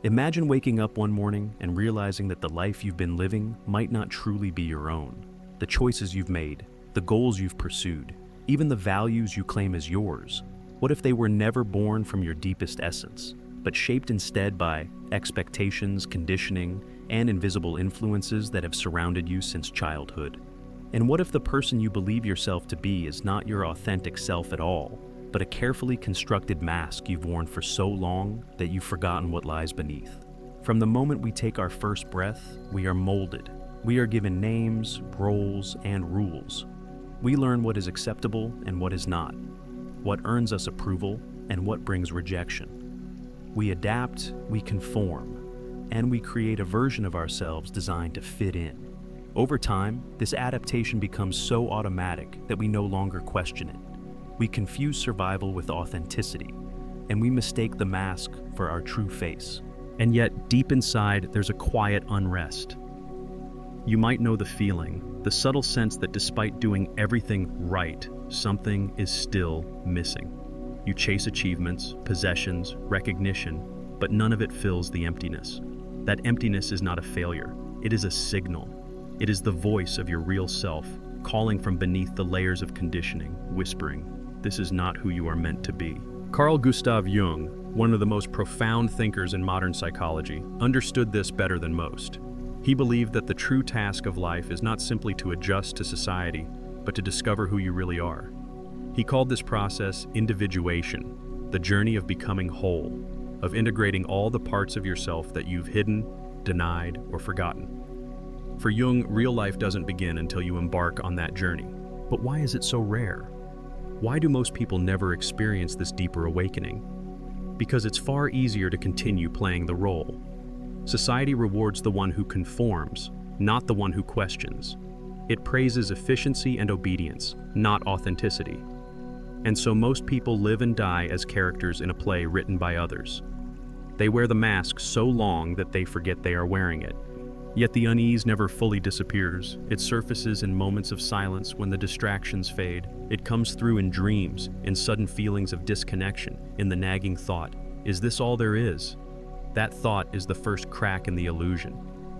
Imagine waking up one morning and realizing that the life you've been living might not truly be your own. The choices you've made, the goals you've pursued, even the values you claim as yours. What if they were never born from your deepest essence, but shaped instead by expectations, conditioning, and invisible influences that have surrounded you since childhood? And what if the person you believe yourself to be is not your authentic self at all, but a carefully constructed mask you've worn for so long that you've forgotten what lies beneath? From the moment we take our first breath, we are molded. We are given names, roles, and rules. We learn what is acceptable and what is not, what earns us approval and what brings rejection. We adapt, we conform, and we create a version of ourselves designed to fit in. Over time, this adaptation becomes so automatic that we no longer question it. We confuse survival with authenticity, and we mistake the mask for our true face. And yet, deep inside, there's a quiet unrest. You might know the feeling, the subtle sense that despite doing everything right, something is still missing. You chase achievements, possessions, recognition, but none of it fills the emptiness. That emptiness is not a failure. It is a signal. It is the voice of your real self, calling from beneath the layers of conditioning, whispering, "This is not who you are meant to be." Carl Gustav Jung, one of the most profound thinkers in modern psychology, understood this better than most. He believed that the true task of life is not simply to adjust to society, but to discover who you really are. He called this process individuation, the journey of becoming whole, of integrating all the parts of yourself that you've hidden, denied, or forgotten. For Jung, real life doesn't begin until you embark on that journey. But why is it so rare? Why do most people never experience this deeper awakening? Because it's far easier to continue playing the role. Society rewards the one who conforms, not the one who questions. It praises efficiency and obedience, not authenticity. And so most people live and die as characters in a play written by others. They wear the mask so long that they forget they are wearing it. Yet the unease never fully disappears. It surfaces in moments of silence when the distractions fade. It comes through in dreams, in sudden feelings of disconnection, in the nagging thought, "Is this all there is?" That thought is the first crack in the illusion.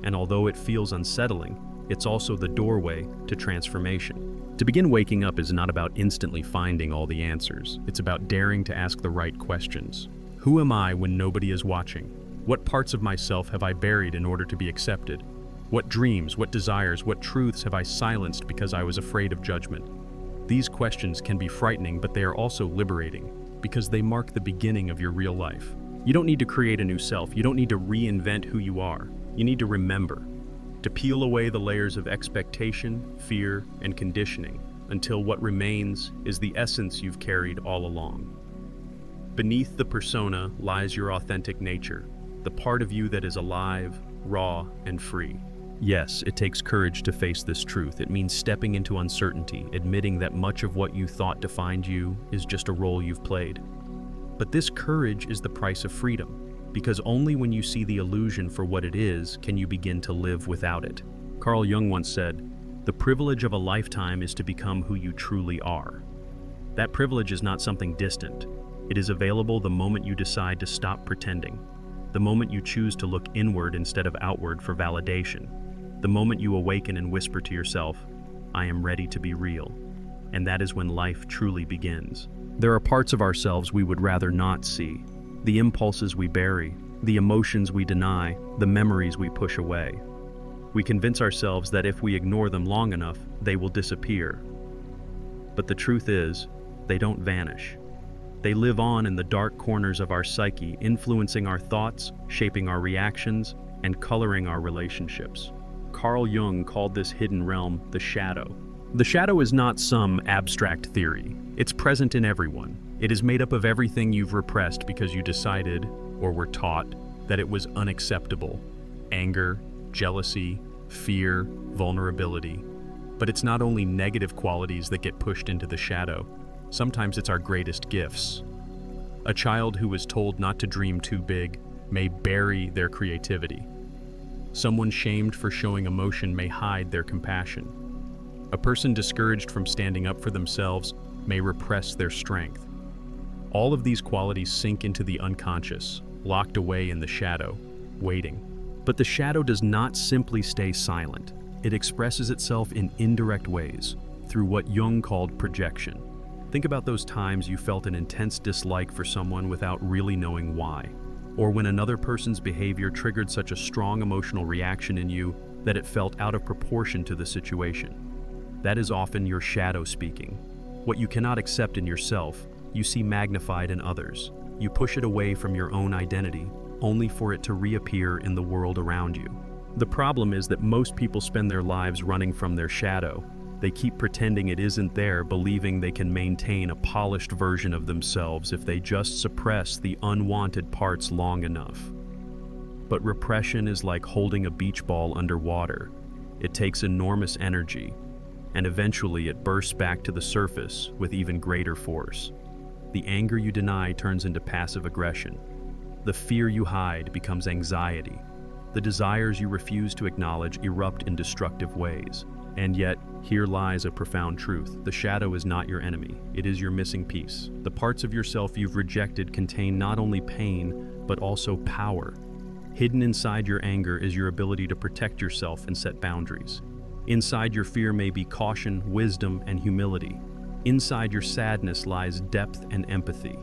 And although it feels unsettling, it's also the doorway to transformation. To begin waking up is not about instantly finding all the answers. It's about daring to ask the right questions. Who am I when nobody is watching? What parts of myself have I buried in order to be accepted? What dreams, what desires, what truths have I silenced because I was afraid of judgment? These questions can be frightening, but they are also liberating, because they mark the beginning of your real life. You don't need to create a new self. You don't need to reinvent who you are. You need to remember, to peel away the layers of expectation, fear, and conditioning, until what remains is the essence you've carried all along. Beneath the persona lies your authentic nature, the part of you that is alive, raw, and free. Yes, it takes courage to face this truth. It means stepping into uncertainty, admitting that much of what you thought defined you is just a role you've played. But this courage is the price of freedom, because only when you see the illusion for what it is can you begin to live without it. Carl Jung once said, "The privilege of a lifetime is to become who you truly are." That privilege is not something distant. It is available the moment you decide to stop pretending. The moment you choose to look inward instead of outward for validation. The moment you awaken and whisper to yourself, "I am ready to be real." And that is when life truly begins. There are parts of ourselves we would rather not see. The impulses we bury, the emotions we deny, the memories we push away. We convince ourselves that if we ignore them long enough, they will disappear. But the truth is, they don't vanish. They live on in the dark corners of our psyche, influencing our thoughts, shaping our reactions, and coloring our relationships. Carl Jung called this hidden realm the shadow. The shadow is not some abstract theory. It's present in everyone. It is made up of everything you've repressed because you decided, or were taught, that it was unacceptable. Anger, jealousy, fear, vulnerability. But it's not only negative qualities that get pushed into the shadow. Sometimes it's our greatest gifts. A child who is told not to dream too big may bury their creativity. Someone shamed for showing emotion may hide their compassion. A person discouraged from standing up for themselves may repress their strength. All of these qualities sink into the unconscious, locked away in the shadow, waiting. But the shadow does not simply stay silent. It expresses itself in indirect ways, through what Jung called projection. Think about those times you felt an intense dislike for someone without really knowing why, or when another person's behavior triggered such a strong emotional reaction in you that it felt out of proportion to the situation. That is often your shadow speaking. What you cannot accept in yourself, you see magnified in others. You push it away from your own identity, only for it to reappear in the world around you. The problem is that most people spend their lives running from their shadow. They keep pretending it isn't there, believing they can maintain a polished version of themselves if they just suppress the unwanted parts long enough. But repression is like holding a beach ball underwater. It takes enormous energy, and eventually it bursts back to the surface with even greater force. The anger you deny turns into passive aggression. The fear you hide becomes anxiety. The desires you refuse to acknowledge erupt in destructive ways. And yet, here lies a profound truth. The shadow is not your enemy. It is your missing piece. The parts of yourself you've rejected contain not only pain, but also power. Hidden inside your anger is your ability to protect yourself and set boundaries. Inside your fear may be caution, wisdom, and humility. Inside your sadness lies depth and empathy.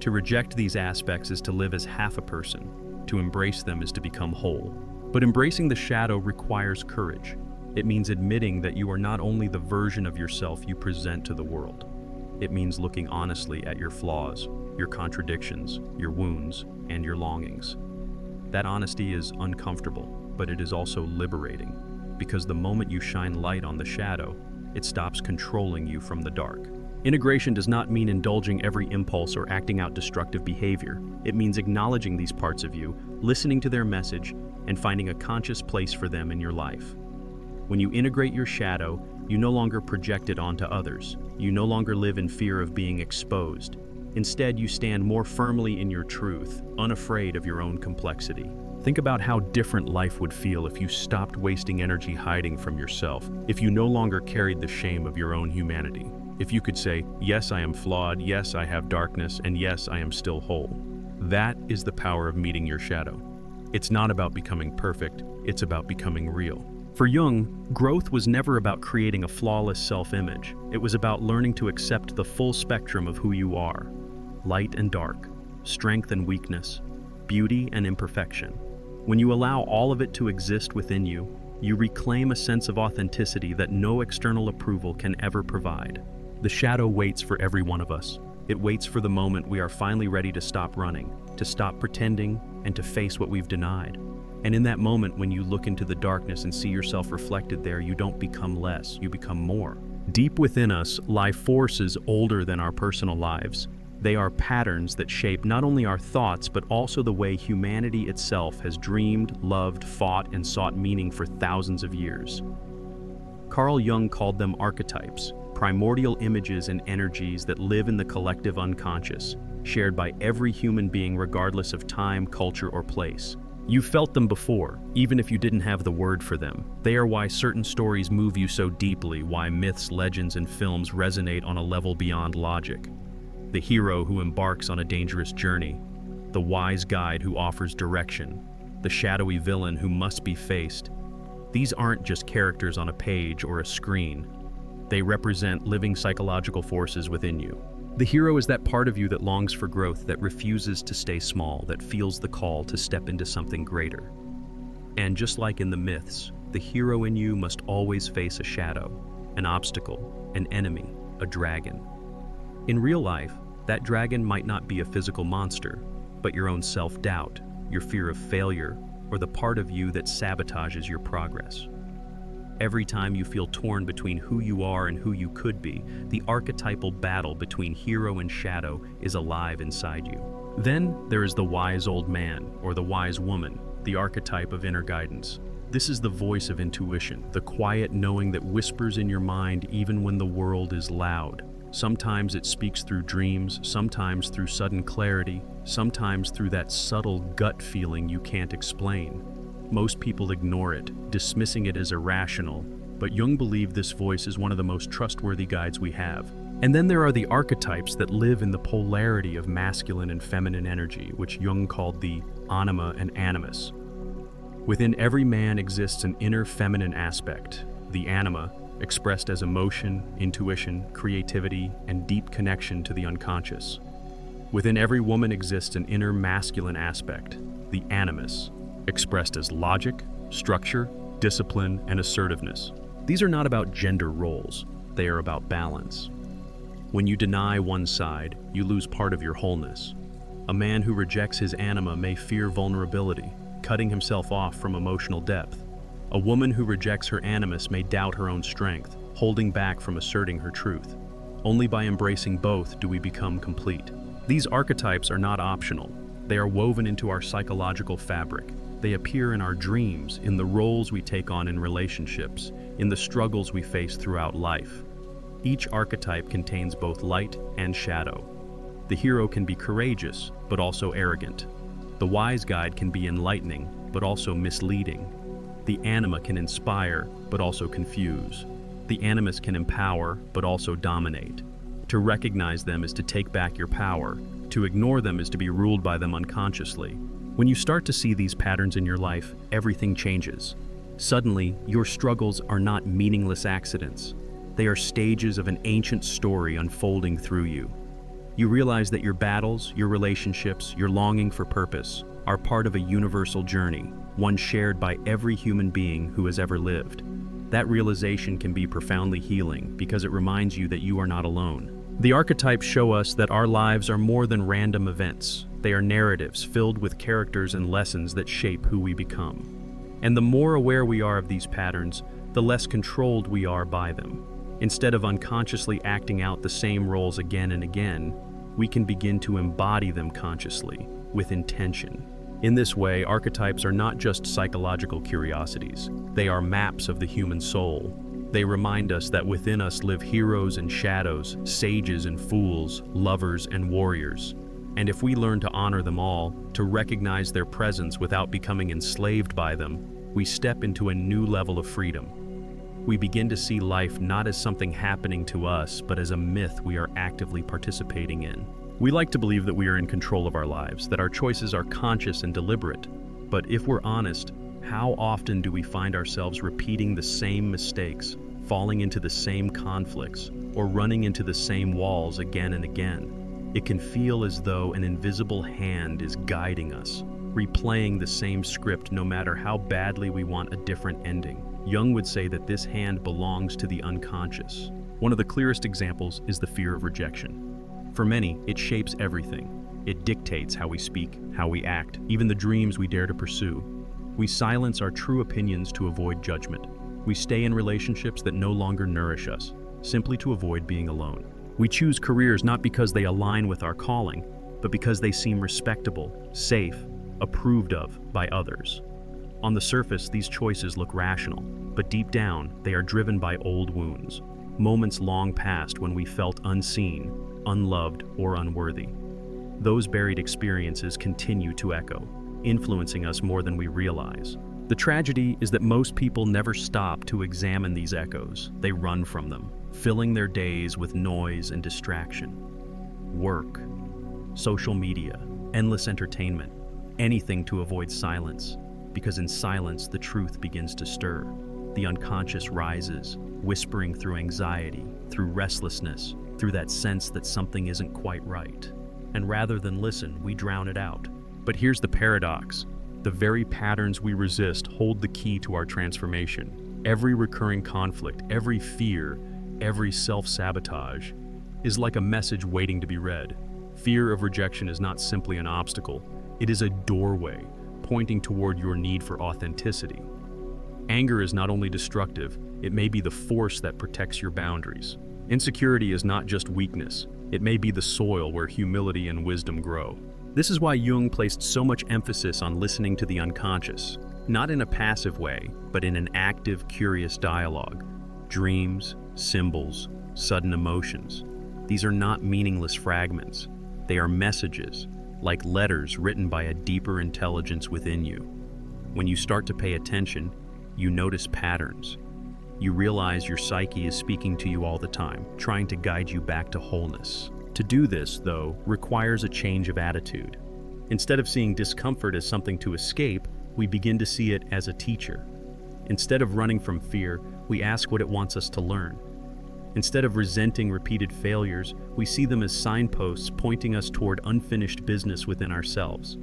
To reject these aspects is to live as half a person. To embrace them is to become whole. But embracing the shadow requires courage. It means admitting that you are not only the version of yourself you present to the world. It means looking honestly at your flaws, your contradictions, your wounds, and your longings. That honesty is uncomfortable, but it is also liberating, because the moment you shine light on the shadow, it stops controlling you from the dark. Integration does not mean indulging every impulse or acting out destructive behavior. It means acknowledging these parts of you, listening to their message, and finding a conscious place for them in your life. When you integrate your shadow, you no longer project it onto others. You no longer live in fear of being exposed. Instead, you stand more firmly in your truth, unafraid of your own complexity. Think about how different life would feel if you stopped wasting energy hiding from yourself, if you no longer carried the shame of your own humanity. If you could say, yes, I am flawed, yes, I have darkness, and yes, I am still whole. That is the power of meeting your shadow. It's not about becoming perfect, it's about becoming real. For Jung, growth was never about creating a flawless self-image. It was about learning to accept the full spectrum of who you are. Light and dark, strength and weakness, beauty and imperfection. When you allow all of it to exist within you, you reclaim a sense of authenticity that no external approval can ever provide. The shadow waits for every one of us. It waits for the moment we are finally ready to stop running, to stop pretending, and to face what we've denied. And in that moment, when you look into the darkness and see yourself reflected there, you don't become less, you become more. Deep within us lie forces older than our personal lives. They are patterns that shape not only our thoughts, but also the way humanity itself has dreamed, loved, fought, and sought meaning for thousands of years. Carl Jung called them archetypes, primordial images and energies that live in the collective unconscious, shared by every human being regardless of time, culture, or place. You've felt them before, even if you didn't have the word for them. They are why certain stories move you so deeply, why myths, legends, and films resonate on a level beyond logic. The hero who embarks on a dangerous journey, the wise guide who offers direction, the shadowy villain who must be faced. These aren't just characters on a page or a screen. They represent living psychological forces within you. The hero is that part of you that longs for growth, that refuses to stay small, that feels the call to step into something greater. And just like in the myths, the hero in you must always face a shadow, an obstacle, an enemy, a dragon. In real life, that dragon might not be a physical monster, but your own self-doubt, your fear of failure, or the part of you that sabotages your progress. Every time you feel torn between who you are and who you could be, the archetypal battle between hero and shadow is alive inside you. Then there is the wise old man, or the wise woman, the archetype of inner guidance. This is the voice of intuition, the quiet knowing that whispers in your mind even when the world is loud. Sometimes it speaks through dreams, sometimes through sudden clarity, sometimes through that subtle gut feeling you can't explain. Most people ignore it, dismissing it as irrational, but Jung believed this voice is one of the most trustworthy guides we have. And then there are the archetypes that live in the polarity of masculine and feminine energy, which Jung called the anima and animus. Within every man exists an inner feminine aspect, the anima, expressed as emotion, intuition, creativity, and deep connection to the unconscious. Within every woman exists an inner masculine aspect, the animus, expressed as logic, structure, discipline, and assertiveness. These are not about gender roles, they are about balance. When you deny one side, you lose part of your wholeness. A man who rejects his anima may fear vulnerability, cutting himself off from emotional depth. A woman who rejects her animus may doubt her own strength, holding back from asserting her truth. Only by embracing both do we become complete. These archetypes are not optional. They are woven into our psychological fabric. They appear in our dreams, in the roles we take on in relationships, in the struggles we face throughout life. Each archetype contains both light and shadow. The hero can be courageous, but also arrogant. The wise guide can be enlightening, but also misleading. The anima can inspire, but also confuse. The animus can empower, but also dominate. To recognize them is to take back your power. To ignore them is to be ruled by them unconsciously. When you start to see these patterns in your life, everything changes. Suddenly, your struggles are not meaningless accidents. They are stages of an ancient story unfolding through you. You realize that your battles, your relationships, your longing for purpose are part of a universal journey, one shared by every human being who has ever lived. That realization can be profoundly healing because it reminds you that you are not alone. The archetypes show us that our lives are more than random events. They are narratives filled with characters and lessons that shape who we become. And the more aware we are of these patterns, the less controlled we are by them. Instead of unconsciously acting out the same roles again and again, we can begin to embody them consciously, with intention. In this way, archetypes are not just psychological curiosities. They are maps of the human soul. They remind us that within us live heroes and shadows, sages and fools, lovers and warriors. And if we learn to honor them all, to recognize their presence without becoming enslaved by them, we step into a new level of freedom. We begin to see life not as something happening to us, but as a myth we are actively participating in. We like to believe that we are in control of our lives, that our choices are conscious and deliberate. But if we're honest, how often do we find ourselves repeating the same mistakes, falling into the same conflicts, or running into the same walls again and again? It can feel as though an invisible hand is guiding us, replaying the same script no matter how badly we want a different ending. Jung would say that this hand belongs to the unconscious. One of the clearest examples is the fear of rejection. For many, it shapes everything. It dictates how we speak, how we act, even the dreams we dare to pursue. We silence our true opinions to avoid judgment. We stay in relationships that no longer nourish us, simply to avoid being alone. We choose careers not because they align with our calling, but because they seem respectable, safe, approved of by others. On the surface, these choices look rational, but deep down, they are driven by old wounds, moments long past when we felt unseen, unloved, or unworthy. Those buried experiences continue to echo, influencing us more than we realize. The tragedy is that most people never stop to examine these echoes. They run from them, filling their days with noise and distraction. Work, social media, endless entertainment, anything to avoid silence. Because in silence, the truth begins to stir. The unconscious rises, whispering through anxiety, through restlessness, through that sense that something isn't quite right. And rather than listen, we drown it out. But here's the paradox. The very patterns we resist hold the key to our transformation. Every recurring conflict, every fear, every self-sabotage is like a message waiting to be read. Fear of rejection is not simply an obstacle. It is a doorway, pointing toward your need for authenticity. Anger is not only destructive, it may be the force that protects your boundaries. Insecurity is not just weakness, it may be the soil where humility and wisdom grow. This is why Jung placed so much emphasis on listening to the unconscious, not in a passive way, but in an active, curious dialogue. Dreams, symbols, sudden emotions. These are not meaningless fragments. They are messages, like letters written by a deeper intelligence within you. When you start to pay attention, you notice patterns. You realize your psyche is speaking to you all the time, trying to guide you back to wholeness. To do this, though, requires a change of attitude. Instead of seeing discomfort as something to escape, we begin to see it as a teacher. Instead of running from fear, we ask what it wants us to learn. Instead of resenting repeated failures, we see them as signposts pointing us toward unfinished business within ourselves.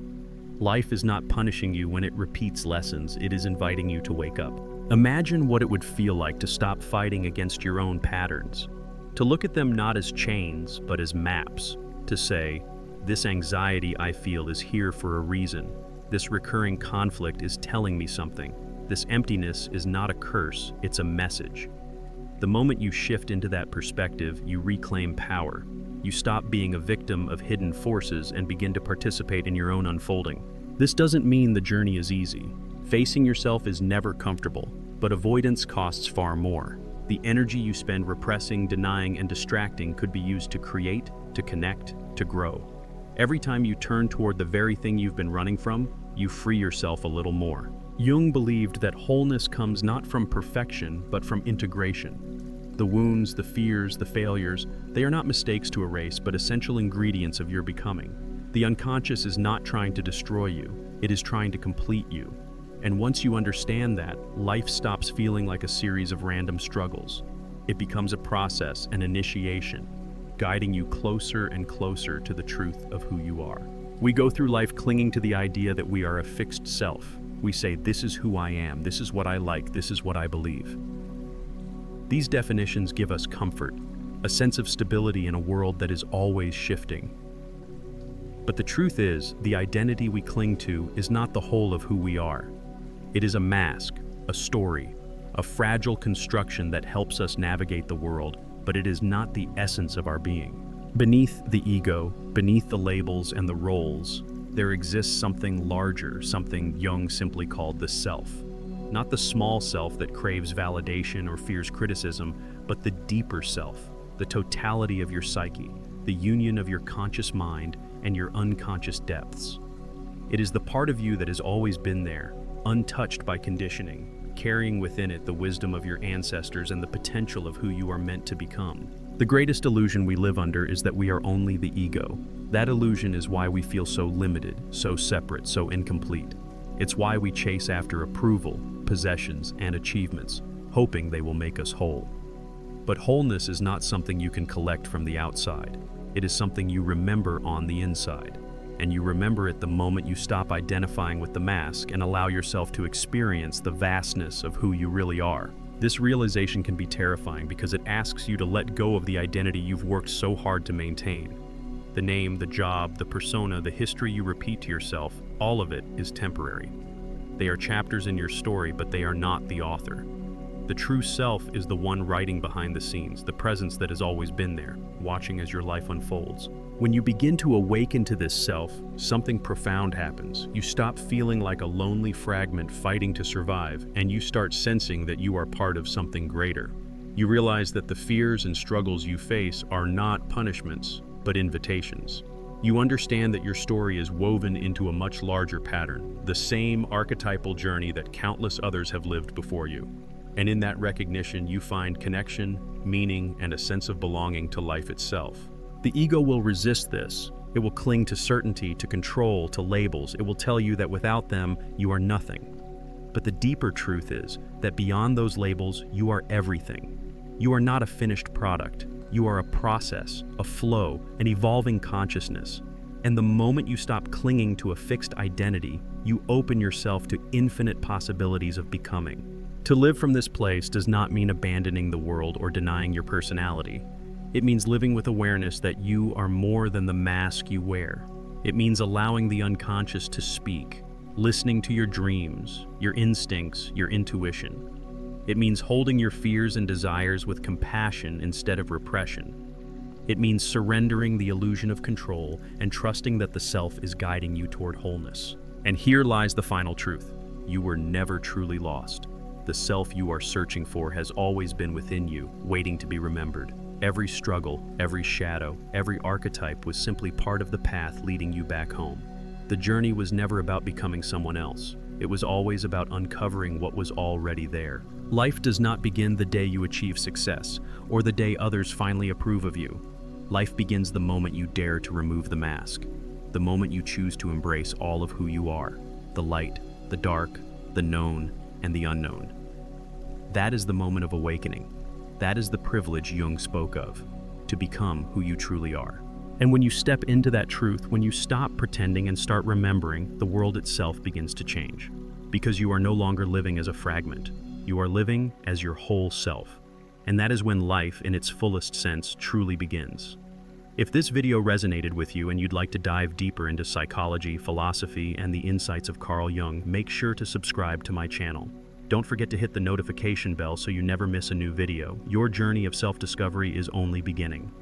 Life is not punishing you when it repeats lessons, it is inviting you to wake up. Imagine what it would feel like to stop fighting against your own patterns, to look at them not as chains, but as maps, to say, this anxiety I feel is here for a reason. This recurring conflict is telling me something. This emptiness is not a curse, it's a message. The moment you shift into that perspective, you reclaim power. You stop being a victim of hidden forces and begin to participate in your own unfolding. This doesn't mean the journey is easy. Facing yourself is never comfortable, but avoidance costs far more. The energy you spend repressing, denying, and distracting could be used to create, to connect, to grow. Every time you turn toward the very thing you've been running from, you free yourself a little more. Jung believed that wholeness comes not from perfection, but from integration. The wounds, the fears, the failures, they are not mistakes to erase, but essential ingredients of your becoming. The unconscious is not trying to destroy you, it is trying to complete you. And once you understand that, life stops feeling like a series of random struggles. It becomes a process, an initiation, guiding you closer and closer to the truth of who you are. We go through life clinging to the idea that we are a fixed self. We say, this is who I am, this is what I like, this is what I believe. These definitions give us comfort, a sense of stability in a world that is always shifting. But the truth is, the identity we cling to is not the whole of who we are. It is a mask, a story, a fragile construction that helps us navigate the world, but it is not the essence of our being. Beneath the ego, beneath the labels and the roles, there exists something larger, something Jung simply called the self. Not the small self that craves validation or fears criticism, but the deeper self, the totality of your psyche, the union of your conscious mind and your unconscious depths. It is the part of you that has always been there, untouched by conditioning, carrying within it the wisdom of your ancestors and the potential of who you are meant to become. The greatest illusion we live under is that we are only the ego. That illusion is why we feel so limited, so separate, so incomplete. It's why we chase after approval, possessions, and achievements, hoping they will make us whole. But wholeness is not something you can collect from the outside. It is something you remember on the inside. And you remember it the moment you stop identifying with the mask and allow yourself to experience the vastness of who you really are. This realization can be terrifying because it asks you to let go of the identity you've worked so hard to maintain. The name, the job, the persona, the history you repeat to yourself, all of it is temporary. They are chapters in your story, but they are not the author. The true self is the one writing behind the scenes, the presence that has always been there, watching as your life unfolds. When you begin to awaken to this self, something profound happens. You stop feeling like a lonely fragment fighting to survive, and you start sensing that you are part of something greater. You realize that the fears and struggles you face are not punishments, but invitations. You understand that your story is woven into a much larger pattern, the same archetypal journey that countless others have lived before you. And in that recognition, you find connection, meaning, and a sense of belonging to life itself. The ego will resist this. It will cling to certainty, to control, to labels. It will tell you that without them, you are nothing. But the deeper truth is that beyond those labels, you are everything. You are not a finished product. You are a process, a flow, an evolving consciousness. And the moment you stop clinging to a fixed identity, you open yourself to infinite possibilities of becoming. To live from this place does not mean abandoning the world or denying your personality. It means living with awareness that you are more than the mask you wear. It means allowing the unconscious to speak, listening to your dreams, your instincts, your intuition. It means holding your fears and desires with compassion instead of repression. It means surrendering the illusion of control and trusting that the self is guiding you toward wholeness. And here lies the final truth. You were never truly lost. The self you are searching for has always been within you, waiting to be remembered. Every struggle, every shadow, every archetype was simply part of the path leading you back home. The journey was never about becoming someone else. It was always about uncovering what was already there. Life does not begin the day you achieve success, or the day others finally approve of you. Life begins the moment you dare to remove the mask, the moment you choose to embrace all of who you are, the light, the dark, the known, and the unknown. That is the moment of awakening. That is the privilege Jung spoke of, to become who you truly are. And when you step into that truth, when you stop pretending and start remembering, the world itself begins to change. Because you are no longer living as a fragment. You are living as your whole self. And that is when life, in its fullest sense, truly begins. If this video resonated with you and you'd like to dive deeper into psychology, philosophy, and the insights of Carl Jung, make sure to subscribe to my channel. Don't forget to hit the notification bell so you never miss a new video. Your journey of self-discovery is only beginning.